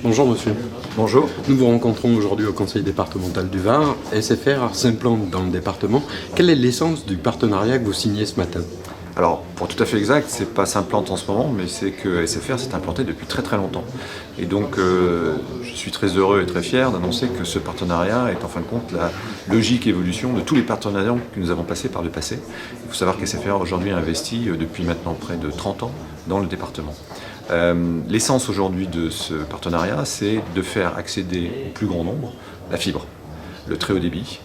Bonjour monsieur. Bonjour. Nous vous rencontrons aujourd'hui au conseil départemental du Var. SFR s'implante dans le département. Quelle est l'essence du partenariat que vous signez ce matin? Alors, pour être tout à fait exact, c'est pas s'implante en ce moment, mais c'est que SFR s'est implanté depuis très très longtemps. Et donc, je suis très heureux et très fier d'annoncer que ce partenariat est en fin de compte la logique évolution de tous les partenariats que nous avons passés par le passé. Il faut savoir qu'SFR aujourd'hui a investi depuis maintenant près de 30 ans dans le département. L'essence aujourd'hui de ce partenariat, c'est de faire accéder au plus grand nombre la fibre, le très haut débit.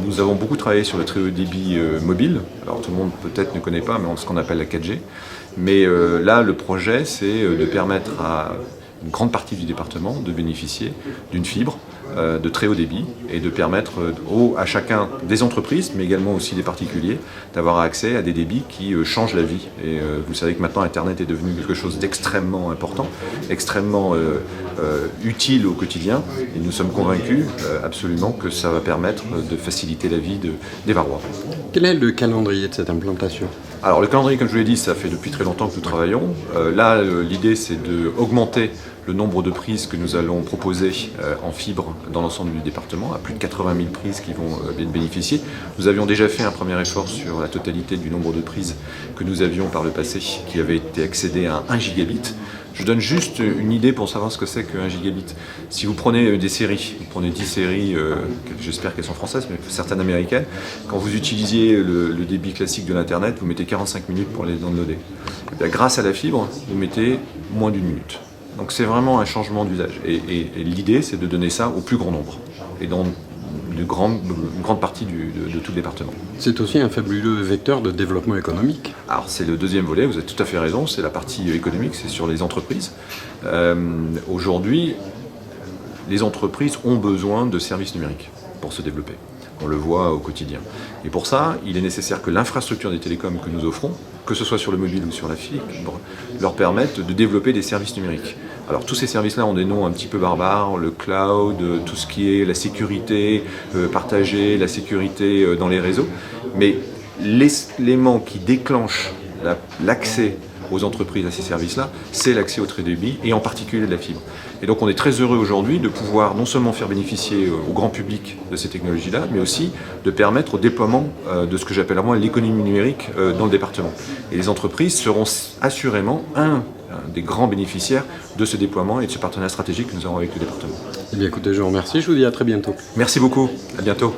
Nous avons beaucoup travaillé sur le très haut débit mobile. Alors tout le monde peut-être ne connaît pas, mais ce qu'on appelle la 4G. Mais là, le projet, c'est de permettre à une grande partie du département de bénéficier d'une fibre de très haut débit et de permettre à chacun des entreprises, mais également aussi des particuliers, d'avoir accès à des débits qui changent la vie. Et vous savez que maintenant Internet est devenu quelque chose d'extrêmement important, extrêmement utile au quotidien. Et nous sommes convaincus absolument que ça va permettre de faciliter la vie des Varois. Quel est le calendrier de cette implantation? Alors le calendrier, comme je vous l'ai dit, ça fait depuis très longtemps que nous travaillons. Là, l'idée c'est d'augmenter le nombre de prises que nous allons proposer en fibre dans l'ensemble du département, à plus de 80 000 prises qui vont bénéficier. Nous avions déjà fait un premier effort sur la totalité du nombre de prises que nous avions par le passé, qui avait été accédé à 1 gigabit. Je donne juste une idée pour savoir ce que c'est qu'un gigabit. Si vous prenez des séries, vous prenez 10 séries, j'espère qu'elles sont françaises, mais certaines américaines, quand vous utilisiez le débit classique de l'Internet, vous mettez 45 minutes pour les downloader. Et bien, grâce à la fibre, vous mettez moins d'1 minute. Donc c'est vraiment un changement d'usage. Et l'idée, c'est de donner ça au plus grand nombre, et dans une grande partie de tout le département. C'est aussi un fabuleux vecteur de développement économique. Alors c'est le deuxième volet, vous avez tout à fait raison, c'est la partie économique, c'est sur les entreprises. Aujourd'hui, les entreprises ont besoin de services numériques pour se développer. On le voit au quotidien. Et pour ça, il est nécessaire que l'infrastructure des télécoms que nous offrons, que ce soit sur le mobile ou sur la fibre, leur permette de développer des services numériques. Alors tous ces services-là ont des noms un petit peu barbares, le cloud, tout ce qui est la sécurité partagée, la sécurité dans les réseaux. Mais l'élément qui déclenche l'accès aux entreprises à ces services-là, c'est l'accès au très haut débit et en particulier de la fibre. Et donc on est très heureux aujourd'hui de pouvoir non seulement faire bénéficier au grand public de ces technologies-là, mais aussi de permettre au déploiement de ce que j'appelle à moi l'économie numérique dans le département. Et les entreprises seront assurément un des grands bénéficiaires de ce déploiement et de ce partenariat stratégique que nous avons avec le département. Eh bien écoutez, je vous remercie, je vous dis à très bientôt. Merci beaucoup, à bientôt.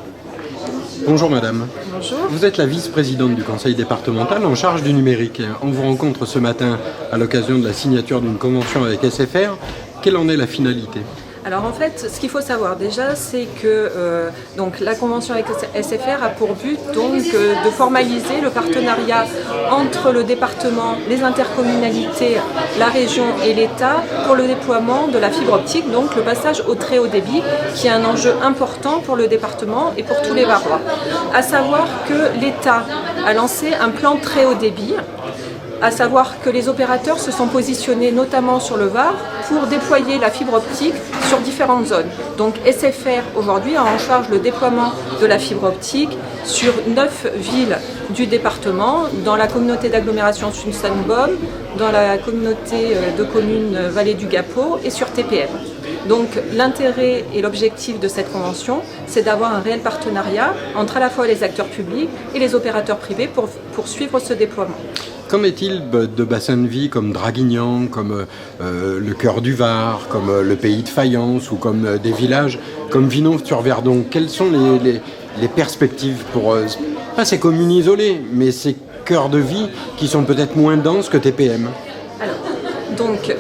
Bonjour madame. Bonjour. Vous êtes la vice-présidente du conseil départemental en charge du numérique. On vous rencontre ce matin à l'occasion de la signature d'une convention avec SFR. Quelle en est la finalité ? Alors en fait, ce qu'il faut savoir déjà, c'est que donc, la convention avec SFR a pour but donc, de formaliser le partenariat entre le département, les intercommunalités, la région et l'État pour le déploiement de la fibre optique, donc le passage au très haut débit, qui est un enjeu important pour le département et pour tous les Varois. À savoir que l'État a lancé un plan très haut débit, à savoir que les opérateurs se sont positionnés notamment sur le Var pour déployer la fibre optique sur différentes zones. Donc SFR aujourd'hui a en charge le déploiement de la fibre optique sur 9 villes du département, dans la communauté d'agglomération Sunstanbom, dans la communauté de communes Vallée du Gapo et sur TPM. Donc l'intérêt et l'objectif de cette convention, c'est d'avoir un réel partenariat entre à la fois les acteurs publics et les opérateurs privés pour poursuivre ce déploiement. Qu'en est-il de bassins de vie comme Draguignan, comme le cœur du Var, comme le pays de Fayence ou comme des villages comme Vinons-sur-Verdon? Quelles sont les perspectives pour, pas ces communes isolées, mais ces cœurs de vie qui sont peut-être moins denses que TPM? Donc,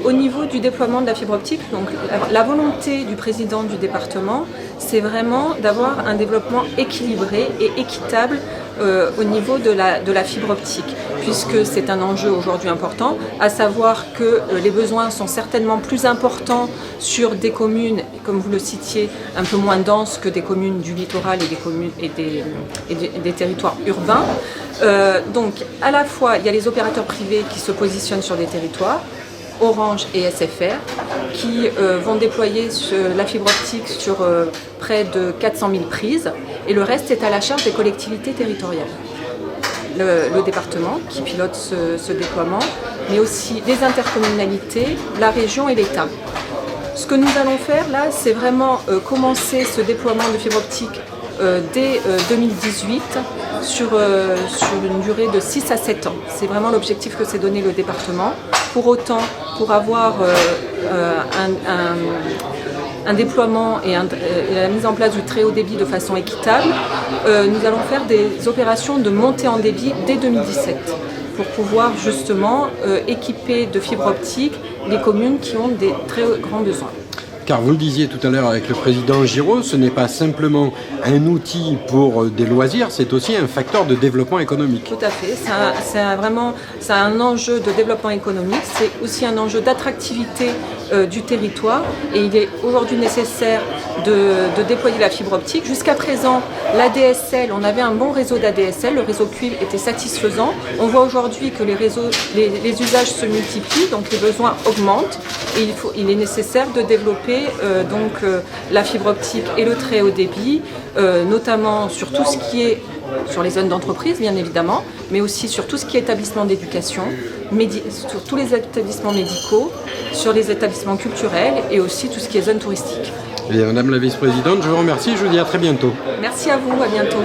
au niveau du déploiement de la fibre optique, donc, la volonté du président du département, c'est vraiment d'avoir un développement équilibré et équitable au niveau de la fibre optique, puisque c'est un enjeu aujourd'hui important, à savoir que les besoins sont certainement plus importants sur des communes, comme vous le citiez, un peu moins denses que des communes du littoral et des communes et des territoires urbains. Donc, à la fois, il y a les opérateurs privés qui se positionnent sur des territoires, Orange et SFR, qui vont déployer la fibre optique sur près de 400 000 prises. et le reste est à la charge des collectivités territoriales. Le département qui pilote ce déploiement, mais aussi les intercommunalités, la région et l'État. Ce que nous allons faire là, c'est vraiment commencer ce déploiement de fibre optique dès 2018 sur une durée de 6 à 7 ans. C'est vraiment l'objectif que s'est donné le département. Pour autant, pour avoir un déploiement et la mise en place du très haut débit de façon équitable, nous allons faire des opérations de montée en débit dès 2017 pour pouvoir justement équiper de fibre optique les communes qui ont des très grands besoins. Car vous le disiez tout à l'heure avec le président Giraud, ce n'est pas simplement un outil pour des loisirs, c'est aussi un facteur de développement économique. Tout à fait, c'est un enjeu de développement économique, c'est aussi un enjeu d'attractivité du territoire et il est aujourd'hui nécessaire de déployer la fibre optique. Jusqu'à présent, l'ADSL, on avait un bon réseau d'ADSL, le réseau cuivre était satisfaisant. On voit aujourd'hui que les usages se multiplient, donc les besoins augmentent et il est nécessaire de développer la fibre optique et le très haut débit, notamment sur tout ce qui est sur les zones d'entreprise bien évidemment, mais aussi sur tout ce qui est établissement d'éducation, sur tous les établissements médicaux, sur les établissements culturels et aussi tout ce qui est zone touristique. Madame la vice-présidente, je vous remercie, je vous dis à très bientôt. Merci à vous, à bientôt.